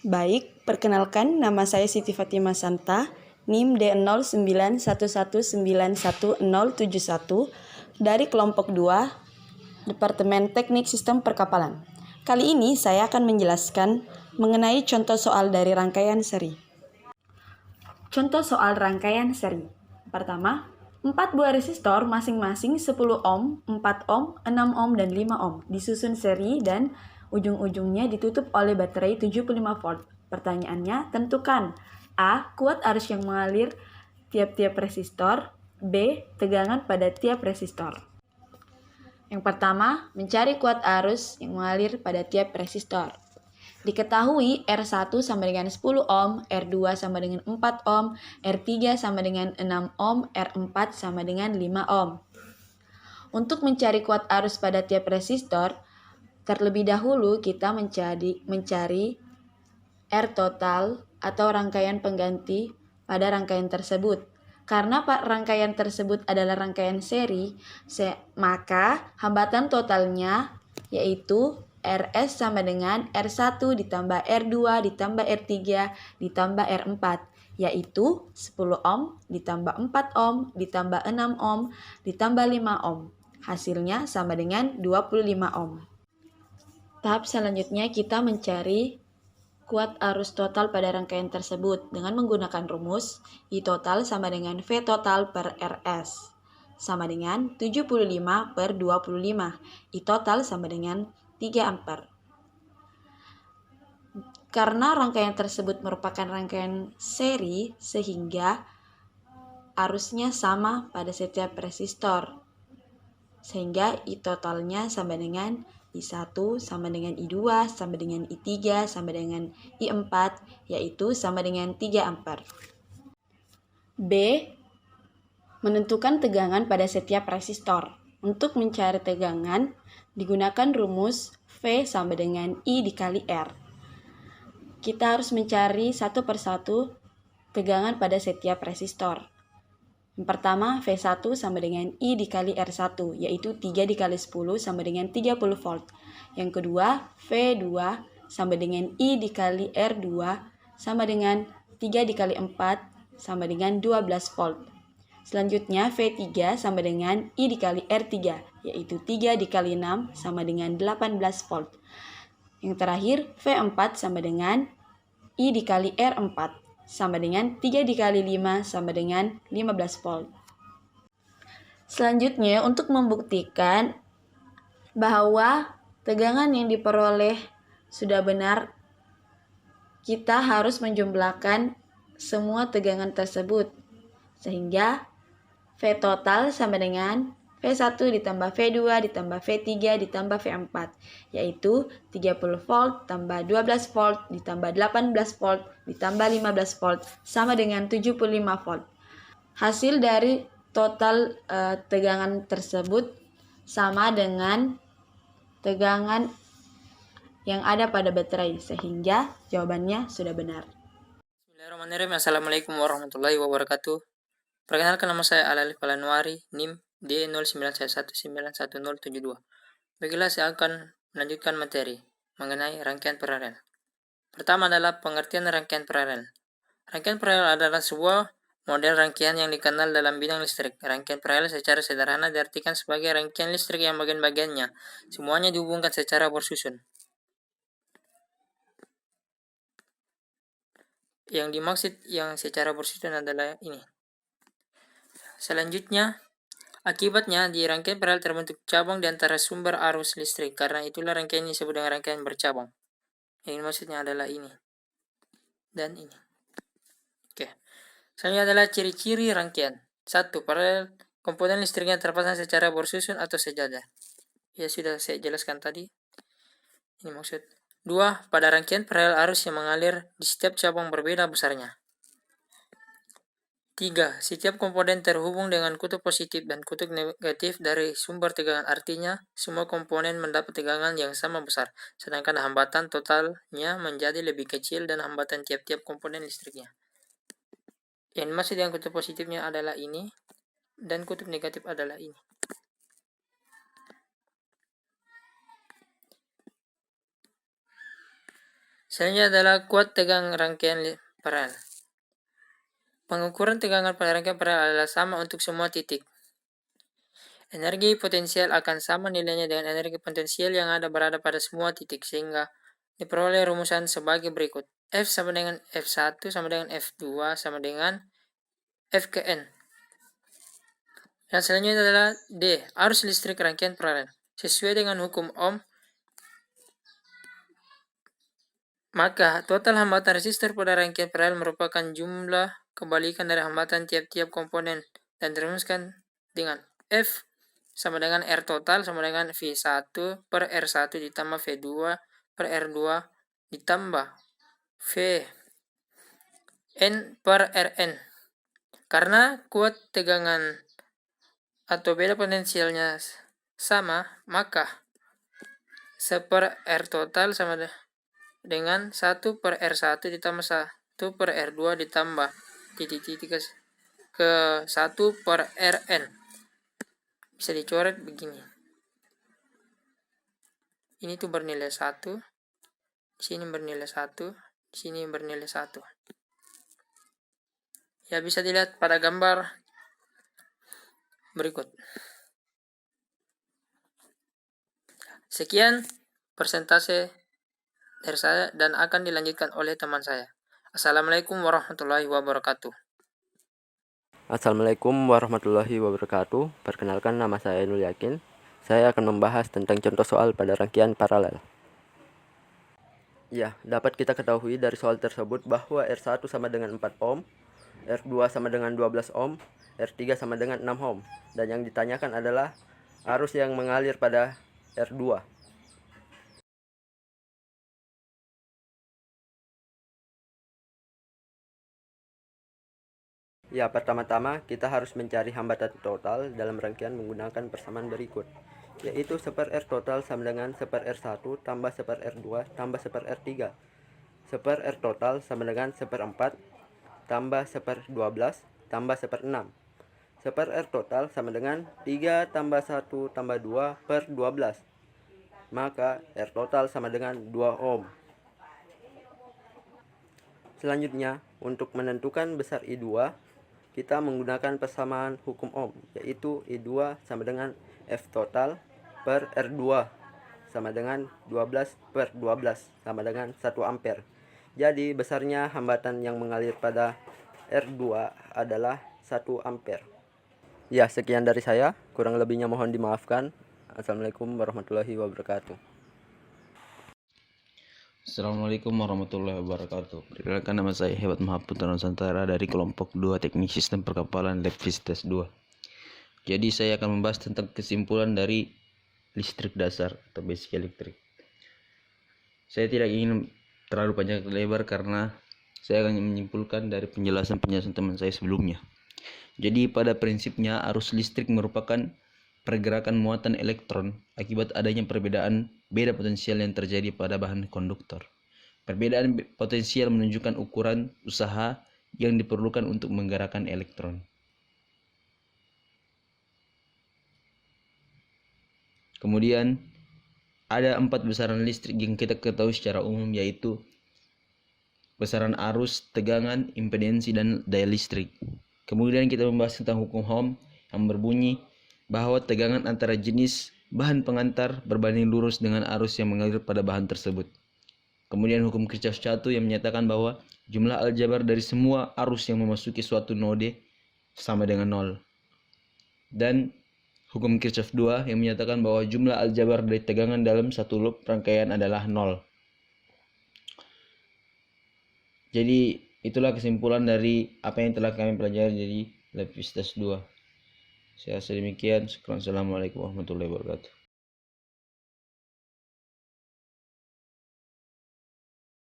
Baik, perkenalkan nama saya Siti Fatimah Santa, NIM D0911911071 dari kelompok 2, Departemen Teknik Sistem Perkapalan. Kali ini saya akan menjelaskan mengenai contoh soal dari rangkaian seri. Contoh soal rangkaian seri. Pertama, 4 buah resistor masing-masing 10 ohm, 4 ohm, 6 ohm, dan 5 ohm disusun seri dan ujung-ujungnya ditutup oleh baterai 75 volt. Pertanyaannya, tentukan A. Kuat arus yang mengalir tiap-tiap resistor. B. Tegangan pada tiap resistor. Yang pertama, mencari kuat arus yang mengalir pada tiap resistor. Diketahui R1 sama dengan 10 ohm, R2 sama dengan 4 ohm, R3 sama dengan 6 ohm, R4 sama dengan 5 ohm. Untuk mencari kuat arus pada tiap resistor, terlebih dahulu kita mencari R total atau rangkaian pengganti pada rangkaian tersebut. Karena rangkaian tersebut adalah rangkaian seri, maka hambatan totalnya yaitu RS sama dengan R1 ditambah R2 ditambah R3 ditambah R4, yaitu 10 ohm ditambah 4 ohm ditambah 6 ohm ditambah 5 ohm. Hasilnya sama dengan 25 ohm. Tahap selanjutnya kita mencari kuat arus total pada rangkaian tersebut dengan menggunakan rumus I total sama dengan V total per RS sama dengan 75 per 25. I total sama dengan 3 ampere. Karena rangkaian tersebut merupakan rangkaian seri, sehingga arusnya sama pada setiap resistor. Sehingga I totalnya sama dengan I1 sama dengan I2 sama dengan I3 sama dengan I4, yaitu sama dengan 3 ampere. B. Menentukan tegangan pada setiap resistor. Untuk mencari tegangan, digunakan rumus V sama dengan I dikali R. Kita harus mencari satu persatu tegangan pada setiap resistor. Yang pertama, V1 sama dengan I dikali R1, yaitu 3 dikali 10 sama dengan 30 volt. Yang kedua, V2 sama dengan I dikali R2 sama dengan 3 dikali 4 sama dengan 12 volt. Selanjutnya, V3 sama dengan I dikali R3, yaitu 3 dikali 6 sama dengan 18 volt. Yang terakhir, V4 sama dengan I dikali R4 sama dengan 3 dikali 5 sama dengan 15 volt. Selanjutnya, untuk membuktikan bahwa tegangan yang diperoleh sudah benar, kita harus menjumlahkan semua tegangan tersebut. Sehingga V total sama dengan V1 ditambah V2 ditambah V3 ditambah V4, yaitu 30 volt tambah 12 volt ditambah 18 volt ditambah 15 volt sama dengan 75 volt. Hasil dari total tegangan tersebut sama dengan tegangan yang ada pada baterai, sehingga jawabannya sudah benar. Bismillahirrahmanirrahim. Assalamualaikum warahmatullahi wabarakatuh. Perkenalkan, nama saya Alalif Alanwari, NIM D0911911072. Baiklah, saya akan melanjutkan materi mengenai rangkaian paralel. Pertama adalah pengertian rangkaian paralel. Rangkaian paralel adalah sebuah model rangkaian yang dikenal dalam bidang listrik. Rangkaian paralel secara sederhana diartikan sebagai rangkaian listrik yang bagian-bagiannya semuanya dihubungkan secara bersusun. Yang dimaksud yang secara bersusun adalah ini. Selanjutnya, akibatnya di rangkaian paralel terbentuk cabang di antara sumber arus listrik. Karena itulah rangkaian ini disebut dengan rangkaian bercabang. Yang maksudnya adalah ini dan ini. Oke. Selanjutnya adalah ciri-ciri rangkaian. 1. Paralel komponen listriknya terpasang secara bersusun atau sejajar. Ya, sudah saya jelaskan tadi. Ini maksud. 2. Pada rangkaian paralel arus yang mengalir di setiap cabang berbeda besarnya. 3. Setiap komponen terhubung dengan kutub positif dan kutub negatif dari sumber tegangan. Artinya, semua komponen mendapat tegangan yang sama besar, sedangkan hambatan totalnya menjadi lebih kecil dan hambatan tiap-tiap komponen listriknya. Yang maksud yang kutub positifnya adalah ini, dan kutub negatif adalah ini. Selanjutnya adalah kuat tegang rangkaian paralel. Pengukuran tegangan pada rangkaian paralel adalah sama untuk semua titik. Energi potensial akan sama nilainya dengan energi potensial yang berada pada semua titik, sehingga diperoleh rumusan sebagai berikut. F sama dengan F1 sama dengan F2 sama dengan F ke N. Dan selanjutnya adalah D, arus listrik rangkaian paralel. Sesuai dengan hukum Ohm, maka total hambatan resistor pada rangkaian paralel merupakan jumlah kebalikan dari hambatan tiap-tiap komponen dan dirumuskan dengan F sama dengan R total sama dengan V1 per R1 ditambah V2 per R2 ditambah V N per Rn. Karena kuat tegangan atau beda potensialnya sama, maka 1 per R total sama dengan 1 per R1 ditambah 1 per R2 ditambah titik-titik ke 1 per Rn. Bisa dicoret begini. Ini tuh bernilai 1, di sini bernilai 1, di sini bernilai 1. Ya, bisa dilihat pada gambar berikut. Sekian persentase dari saya dan akan dilanjutkan oleh teman saya. Assalamualaikum warahmatullahi wabarakatuh. Assalamualaikum warahmatullahi wabarakatuh. Perkenalkan, nama saya Ainul Yakin. Saya akan membahas tentang contoh soal pada rangkaian paralel. Ya, dapat kita ketahui dari soal tersebut bahwa R1 sama dengan 4 ohm, R2 sama dengan 12 ohm, R3 sama dengan 6 ohm. Dan yang ditanyakan adalah arus yang mengalir pada R2. Ya, pertama-tama kita harus mencari hambatan total dalam rangkaian menggunakan persamaan berikut, yaitu 1 per R total sama dengan 1 per R1 tambah 1 per R2 tambah 1 per R3. 1 per R total sama dengan 1 per 4 tambah 1 per 12 tambah 1 per 6. 1 per R total sama dengan 3 tambah 1 tambah 2 per 12. Maka R total sama dengan 2 ohm. Selanjutnya, untuk menentukan besar I2, kita menggunakan persamaan hukum Ohm, yaitu I2 sama dengan F total per R2 sama dengan 12 per 12 sama dengan 1 ampere. Jadi besarnya hambatan yang mengalir pada R2 adalah 1 ampere. Ya, sekian dari saya, kurang lebihnya mohon dimaafkan. Assalamualaikum warahmatullahi wabarakatuh. Assalamualaikum warahmatullahi wabarakatuh. Perkenalkan, nama saya Hebat Mahaputra Nusantara dari kelompok 2 Teknik Sistem Perkapalan Lab Fistes 2. Jadi saya akan membahas tentang kesimpulan dari listrik dasar atau basic electric. Saya tidak ingin terlalu panjang lebar karena saya akan menyimpulkan dari penjelasan teman saya sebelumnya. Jadi pada prinsipnya arus listrik merupakan pergerakan muatan elektron akibat adanya perbedaan beda potensial yang terjadi pada bahan konduktor. Perbedaan potensial menunjukkan ukuran usaha yang diperlukan untuk menggerakkan elektron. Kemudian ada 4 besaran listrik yang kita ketahui secara umum, yaitu besaran arus, tegangan, impedensi, dan daya listrik. Kemudian kita membahas tentang hukum Ohm yang berbunyi bahwa tegangan antara jenis bahan pengantar berbanding lurus dengan arus yang mengalir pada bahan tersebut. Kemudian hukum Kirchhoff 1 yang menyatakan bahwa jumlah aljabar dari semua arus yang memasuki suatu node sama dengan 0. Dan hukum Kirchhoff 2 yang menyatakan bahwa jumlah aljabar dari tegangan dalam satu loop rangkaian adalah 0. Jadi itulah kesimpulan dari apa yang telah kami pelajari dari Lab Fistes 2. Saya rasa demikian. Assalamualaikum warahmatullahi wabarakatuh.